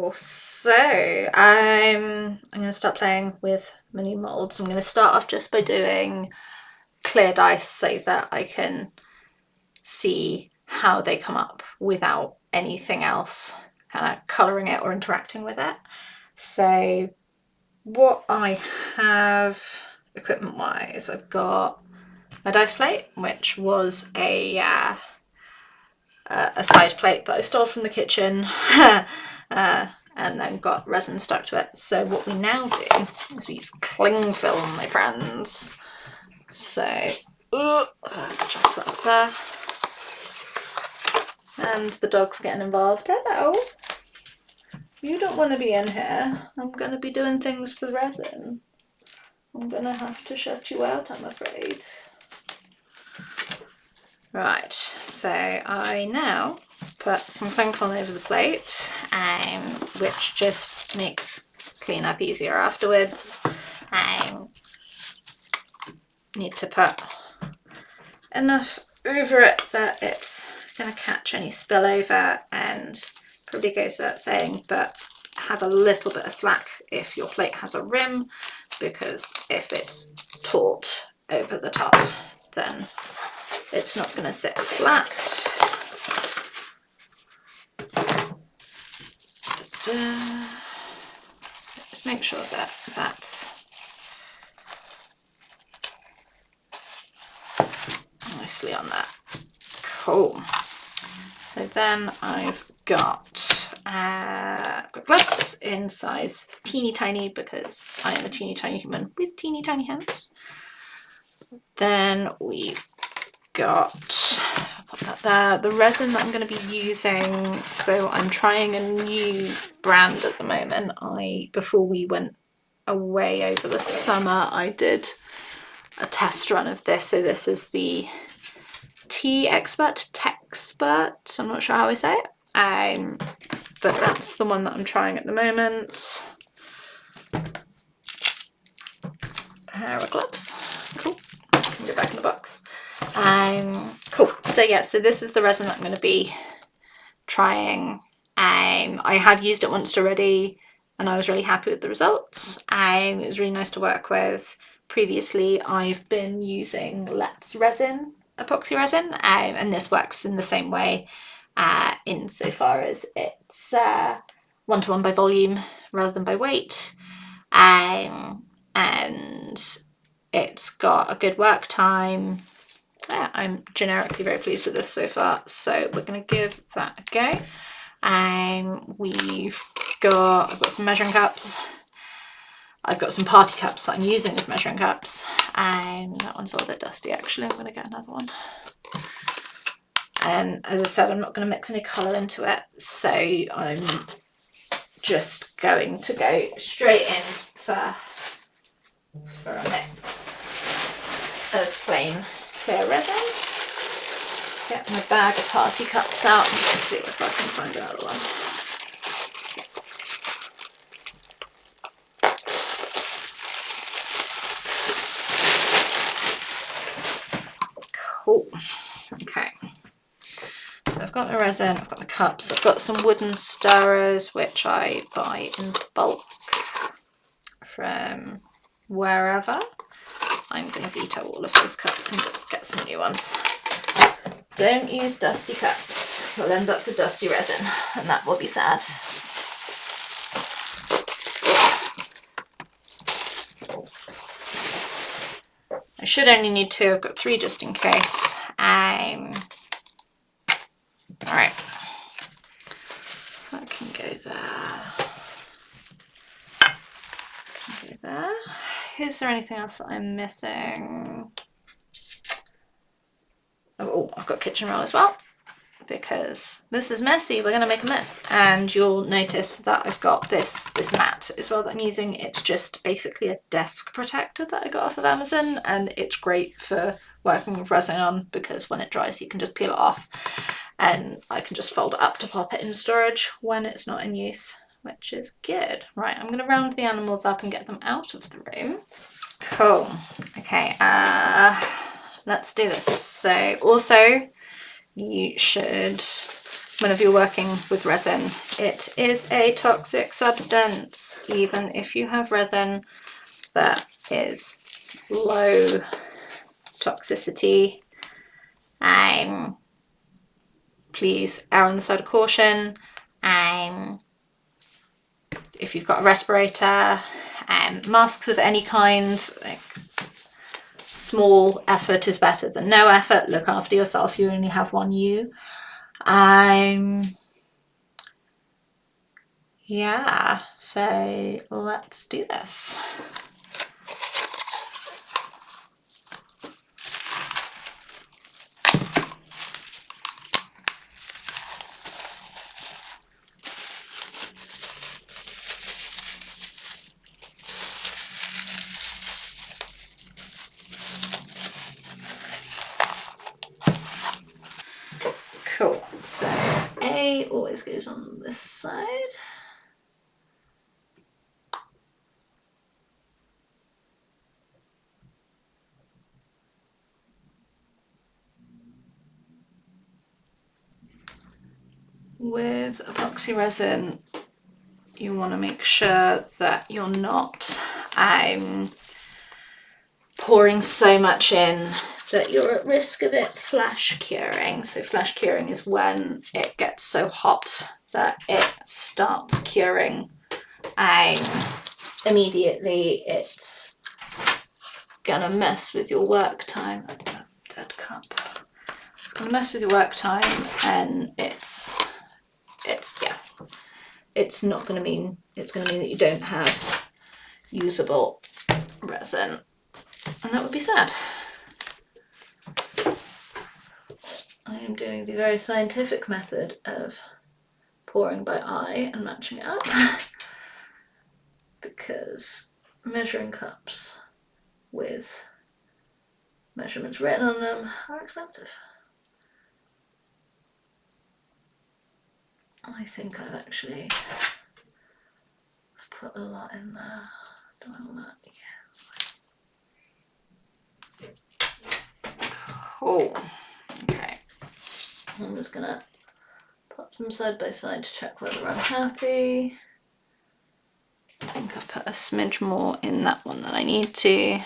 Cool. So I'm going to start playing with my new molds. I'm going to start off just by doing clear dice so that I can see how they come up without anything else kind of colouring it or interacting with it. So what I have equipment wise, I've got my dice plate, which was a side plate that I stole from the kitchen. And then got resin stuck to it. So what we now do is we use cling film, my friends. So adjust that up there. And the dog's getting involved. Hello. You don't want to be in here. I'm going to be doing things with resin. I'm going to have to shut you out, I'm afraid. Right, so I now put some cling film over the plate, which just makes cleanup easier afterwards. Need to put enough over it that it's going to catch any spillover, and probably goes without saying, but have a little bit of slack if your plate has a rim, because if it's taut over the top, then it's not going to sit flat. Just make sure that that's nicely on that. Cool. So then I've got gloves in size teeny tiny, because I am a teeny tiny human with teeny tiny hands. Then we've got, I'll put that there, the resin that I'm going to be using. So I'm trying a new brand at the moment. Before we went away over the summer, I did a test run of this. So this is the Texpert. I'm not sure how I say it, but that's the one that I'm trying at the moment. Pair of gloves. Cool. Go back in the box. Cool. So yeah, so this is the resin that I'm going to be trying. I have used it once already, and I was really happy with the results. It was really nice to work with. Previously, I've been using Let's Resin, epoxy resin, and this works in the same way, insofar as it's 1-to-1 by volume rather than by weight, and it's got a good work time. Yeah, I'm generically very pleased with this so far, so we're going to give that a go. I've got some measuring cups. I've got some party cups that I'm using as measuring cups. That one's a little bit dusty actually. I'm going to get another one. And as I said, I'm not going to mix any colour into it, so I'm just going to go straight in for a mix of plain clear resin. Get my bag of party cups out and just see if I can find another one. Cool. Okay. So I've got my resin, I've got my cups, I've got some wooden stirrers which I buy in bulk from wherever. I'm going to veto all of those cups and get some new ones. Don't use dusty cups. You'll end up with dusty resin, and that will be sad. I should only need 2. I've got 3 just in case. Alright. So that can go there. Can go there. Is there anything else that I'm missing? Oh, I've got kitchen roll as well, because this is messy. We're going to make a mess. And you'll notice that I've got this mat as well that I'm using. It's just basically a desk protector that I got off of Amazon, and it's great for working with resin on, because when it dries you can just peel it off, and I can just fold it up to pop it in storage when it's not in use, which is good. Right, I'm going to round the animals up and get them out of the room. Cool. Okay, let's do this. So also, you should whenever you're working with resin, it is a toxic substance. Even if you have resin that is low toxicity, please err on the side of caution. If you've got a respirator, masks of any kind, like, small effort is better than no effort. Look after yourself, you only have one you. Yeah, so let's do this. Cool, so A always goes on this side. With epoxy resin, you want to make sure that you're not pouring so much in that you're at risk of it flash curing. So flash curing is when it gets so hot that it starts curing immediately. It's gonna mess with your work time. That's a dead cup. It's gonna mess with your work time, and it's not gonna mean, it's gonna mean that you don't have usable resin, and that would be sad. I am doing the very scientific method of pouring by eye and matching it up because measuring cups with measurements written on them are expensive. I think I've actually put a lot in there. Do I want that? Yeah. Cool. Okay. I'm just gonna pop them side by side to check whether I'm happy. I think I've put a smidge more in that one than I need to.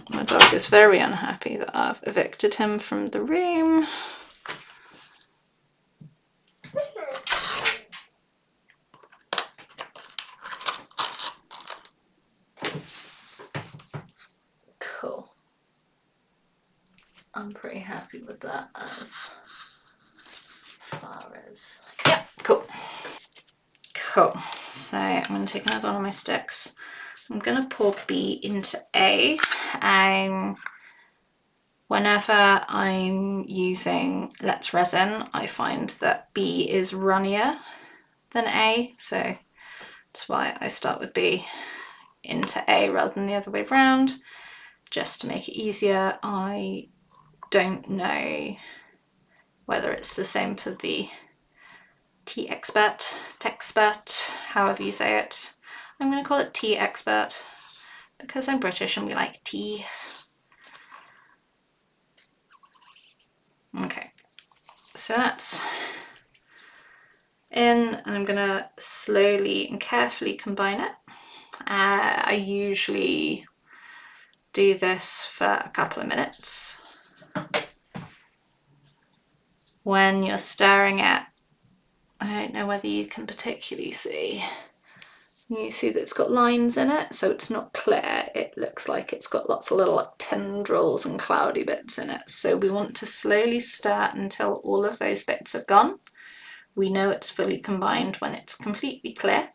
My dog is very unhappy that I've evicted him from the room. Cool. I'm pretty happy with that as far as, yeah, cool. Cool, so I'm going to take another one of my sticks. I'm going to pour B into A. Whenever I'm using Let's Resin, I find that B is runnier than A, so that's why I start with B into A rather than the other way around, just to make it easier. I don't know whether it's the same for the Texpert, however you say it. I'm going to call it Tea Expert because I'm British and we like tea. Okay, so that's in, and I'm going to slowly and carefully combine it. I usually do this for a couple of minutes. When you're stirring it, I don't know whether you can particularly see. You see that it's got lines in it, so it's not clear. It looks like it's got lots of little tendrils and cloudy bits in it. So we want to slowly stir until all of those bits are gone. We know it's fully combined when it's completely clear.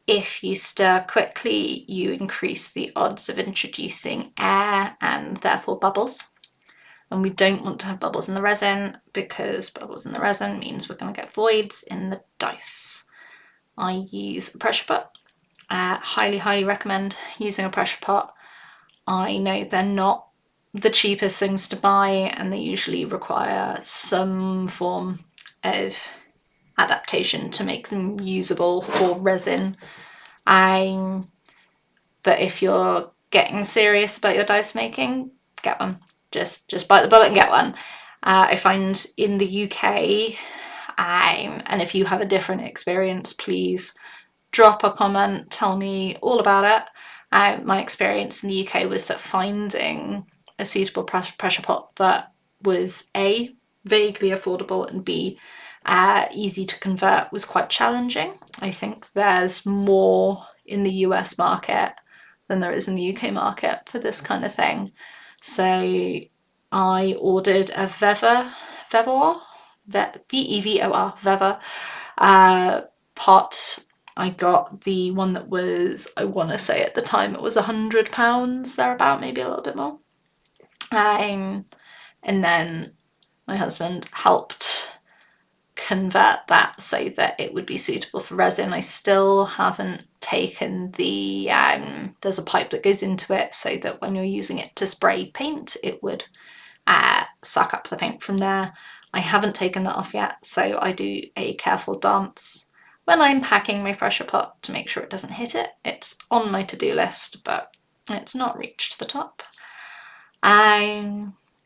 If you stir quickly, you increase the odds of introducing air and therefore bubbles. And we don't want to have bubbles in the resin because bubbles in the resin means we're going to get voids in the dice. I use a pressure pot. Highly recommend using a pressure pot. I know they're not the cheapest things to buy and they usually require some form of adaptation to make them usable for resin. But if you're getting serious about your dice making, get one. Just bite the bullet and get one. I find in the UK, and if you have a different experience, please drop a comment, tell me all about it. My experience in the UK was that finding a suitable pressure pot that was A, vaguely affordable, and B, easy to convert was quite challenging. I think there's more in the US market than there is in the UK market for this kind of thing. So I ordered a Vevor, V-E-V-O-R, Vevor pot. I got the one that was, I want to say at the time it was £100 thereabout, maybe a little bit more. And then my husband helped convert that so that it would be suitable for resin. I still haven't taken the, there's a pipe that goes into it so that when you're using it to spray paint, it would suck up the paint from there. I haven't taken that off yet, so I do a careful dance when I'm packing my pressure pot to make sure it doesn't hit it. It's on my to-do list, but it's not reached the top.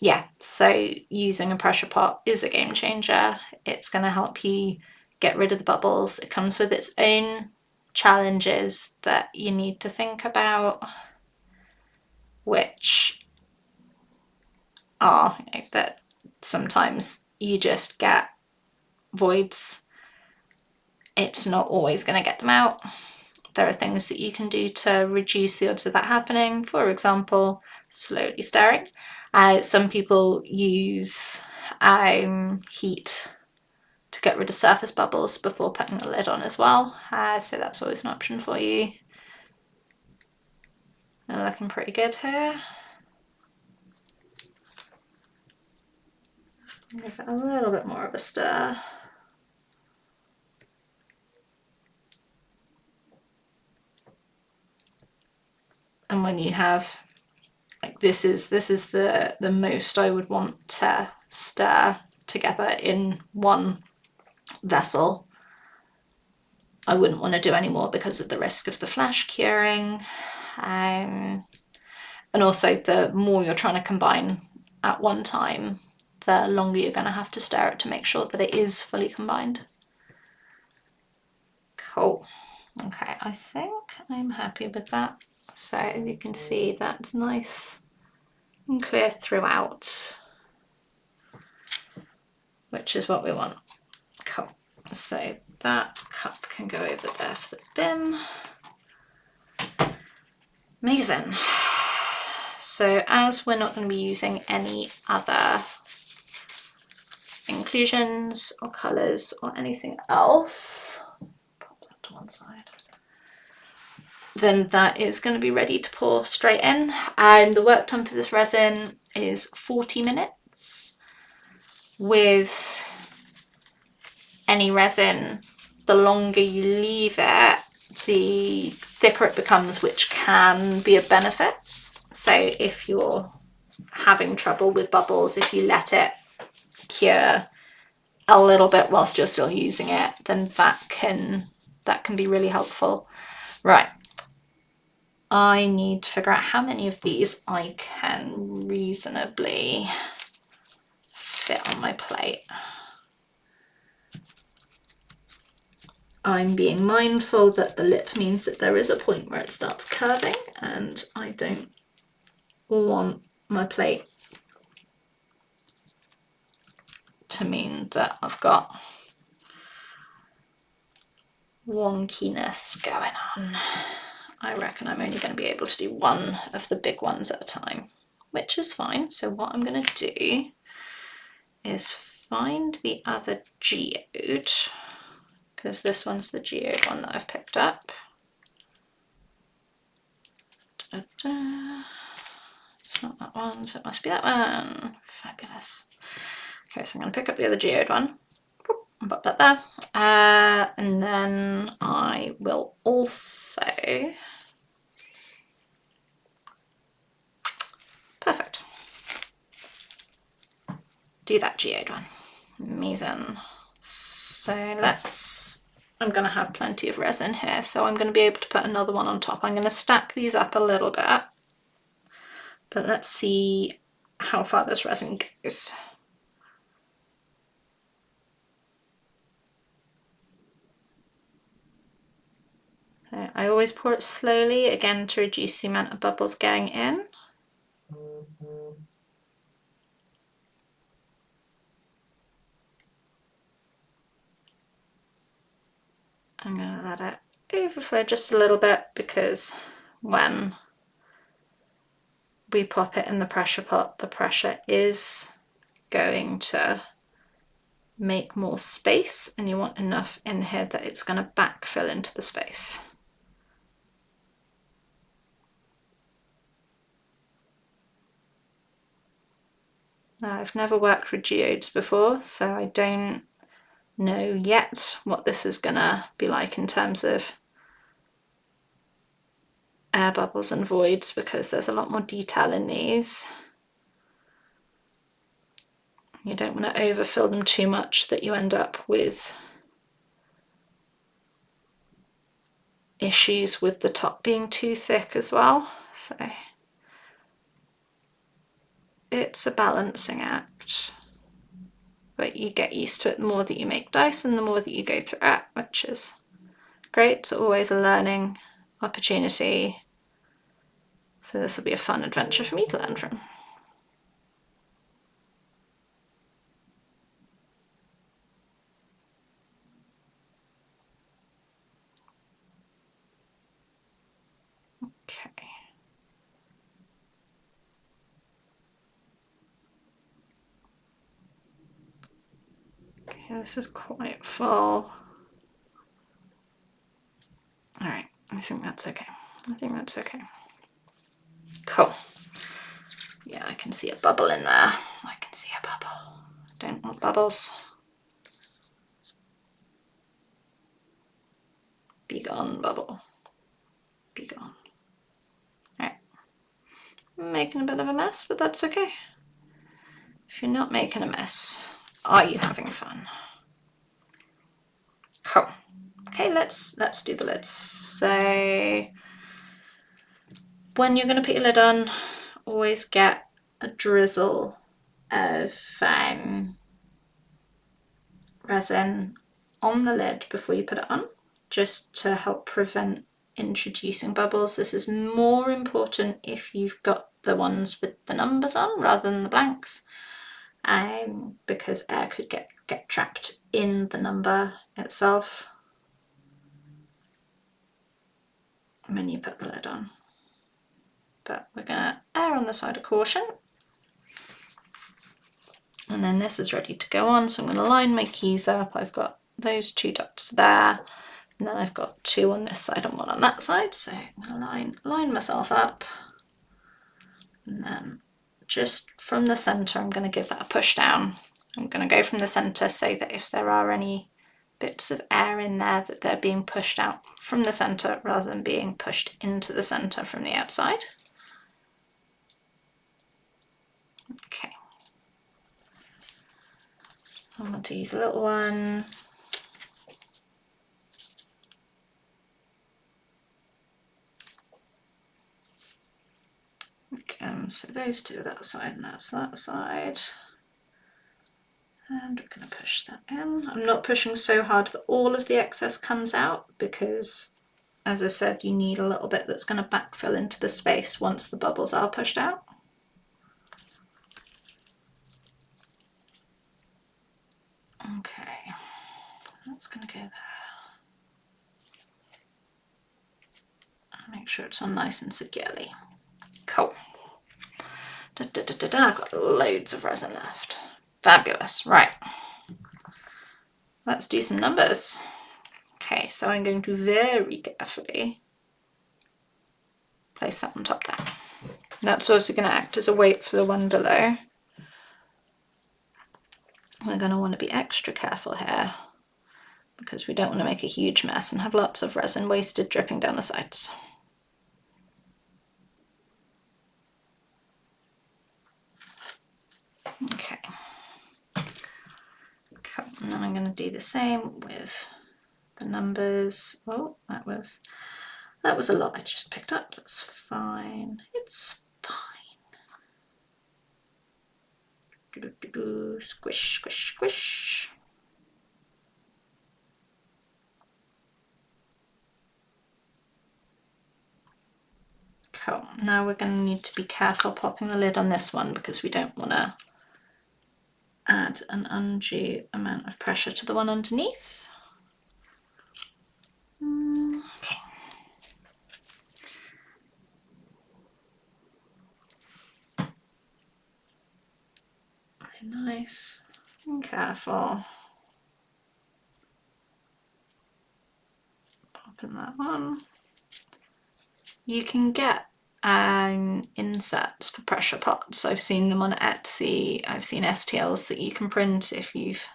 Yeah, so using a pressure pot is a game changer. It's going to help you get rid of the bubbles. It comes with its own challenges that you need to think about, which are that sometimes you just get voids. It's not always going to get them out. There are things that you can do to reduce the odds of that happening. For example, slowly stirring. Some people use heat to get rid of surface bubbles before putting the lid on as well. So that's always an option for you. They're looking pretty good here. Give it a little bit more of a stir. And when you have, like, this is the most I would want to stir together in one vessel. I wouldn't want to do any more because of the risk of the flash curing. And also the more you're trying to combine at one time, the longer you're going to have to stir it to make sure that it is fully combined. Cool. Okay, I think I'm happy with that. So as you can see, that's nice and clear throughout, which is what we want. Cool. So that cup can go over there for the bin. Amazing. So as we're not going to be using any other inclusions or colours or anything else, pop that to one side, then that is going to be ready to pour straight in. And the work time for this resin is 40 minutes. With any resin, the longer you leave it, the thicker it becomes, which can be a benefit. So if you're having trouble with bubbles, if you let it cure a little bit whilst you're still using it, then that can be really helpful. Right, I need to figure out how many of these I can reasonably fit on my plate. I'm being mindful that the lip means that there is a point where it starts curving, and I don't want my plate to mean that I've got wonkiness going on. I reckon I'm only going to be able to do one of the big ones at a time, which is fine. So what I'm going to do is find the other geode, because this one's the geode one that I've picked up. Da-da-da. It's not that one, so it must be that one. Fabulous. Okay, so I'm going to pick up the other geode one and pop that there. And then I will also... Perfect. Do that geode one. Amazing. So let's I'm going to have plenty of resin here, so I'm going to be able to put another one on top. I'm going to stack these up a little bit, but let's see how far this resin goes. I always pour it slowly, again to reduce the amount of bubbles going in. I'm going to let it overflow just a little bit, because when we pop it in the pressure pot, the pressure is going to make more space, and you want enough in here that it's going to backfill into the space. Now, I've never worked with geodes before, so I don't know yet what this is going to be like in terms of air bubbles and voids, because there's a lot more detail in these. You don't want to overfill them too much that you end up with issues with the top being too thick as well. So it's a balancing act, but you get used to it the more that you make dice and the more that you go through it, which is great. It's always a learning opportunity. So this will be a fun adventure for me to learn from. Okay. Okay, this is quite full. All right, I think that's okay. I think that's okay. Cool. Yeah, I can see a bubble in there. I can see a bubble. Don't want bubbles. Be gone, bubble. Be gone. Alright. Making a bit of a mess, but that's okay. If you're not making a mess, are you having fun? Cool. Okay, let's do the lids. So when you're going to put your lid on, always get a drizzle of resin on the lid before you put it on, just to help prevent introducing bubbles. This is more important if you've got the ones with the numbers on rather than the blanks, because air could get trapped in the number itself when you put the lid on. But we're going to err on the side of caution. And then this is ready to go on, so I'm going to line my keys up. I've got those 2 dots there, and then I've got 2 on this side and 1 on that side, so I'm going to line myself up, and then just from the centre I'm going to give that a push down. I'm going to go from the centre so that if there are any bits of air in there, that they're being pushed out from the centre rather than being pushed into the centre from the outside. Okay. I'm going to use a little one. So those 2 that side and that's that side. And we're going to push that in. I'm not pushing so hard that all of the excess comes out, because, as I said, you need a little bit that's going to backfill into the space once the bubbles are pushed out. Okay, that's going to go there. Make sure it's on nice and securely. Cool. I've got loads of resin left. Fabulous. Right. Let's do some numbers. Okay, so I'm going to very carefully place that on top there. That's also going to act as a weight for the one below. We're going to want to be extra careful here, because we don't want to make a huge mess and have lots of resin wasted dripping down the sides. Okay. Cool. And then I'm going to do the same with the numbers. Oh, that was a lot I just picked up. That's fine. It's fine. Squish, squish, squish. Cool. Now we're going to need to be careful popping the lid on this one because we don't want to add an undue amount of pressure to the one underneath. Okay. Very nice and careful. Popping that on. You can get inserts for pressure pots. I've seen them on Etsy. I've seen STLs that you can print if you've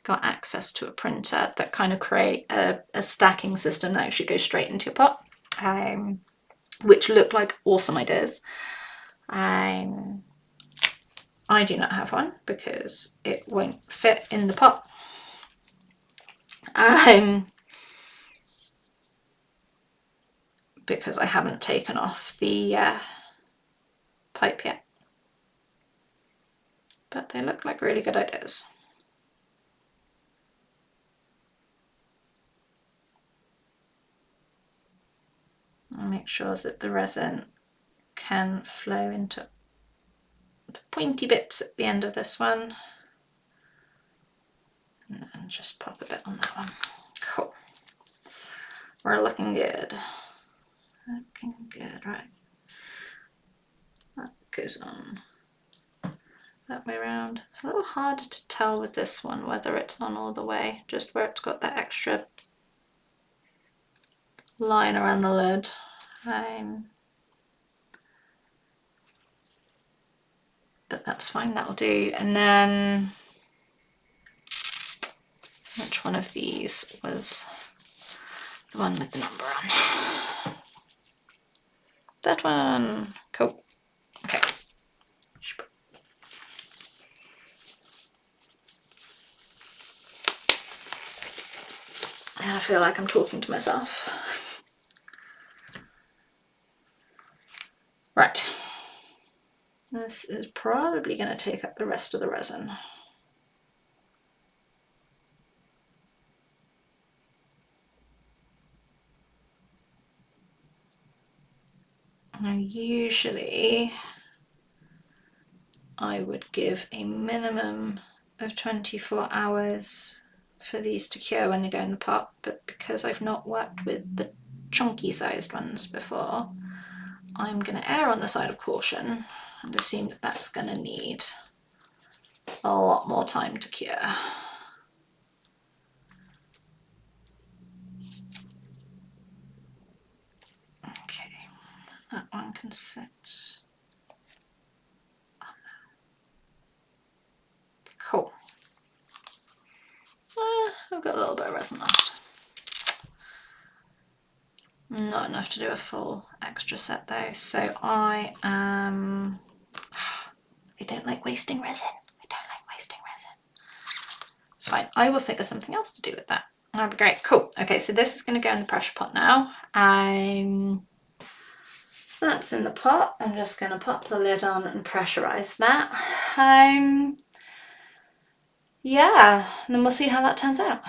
got access to a printer that kind of create a stacking system that actually goes straight into your pot, which look like awesome ideas. I do not have one because it won't fit in the pot. Because I haven't taken off the pipe yet. But they look like really good ideas. I'll make sure that the resin can flow into the pointy bits at the end of this one. And then just pop a bit on that one. Cool. We're looking good. Looking good, right. That goes on that way around. It's a little harder to tell with this one whether it's on all the way, just where it's got that extra line around the lid. But that's fine, that'll do. And then, which one of these was the one with the number on? That one. Cool. Okay. And I feel like I'm talking to myself. Right. This is probably going to take up the rest of the resin. Now usually I would give a minimum of 24 hours for these to cure when they go in the pot, but because I've not worked with the chunky sized ones before, I'm going to err on the side of caution and assume that that's going to need a lot more time to cure. Okay, that one can sit on there. Cool. I've got a little bit of resin left. Not enough to do a full extra set though, so I don't like wasting resin. I don't like wasting resin. It's fine. I will figure something else to do with that. That'd be great. Cool. Okay, so this is going to go in the pressure pot now. That's in the pot. I'm just going to pop the lid on and pressurize that. Yeah, and then we'll see how that turns out.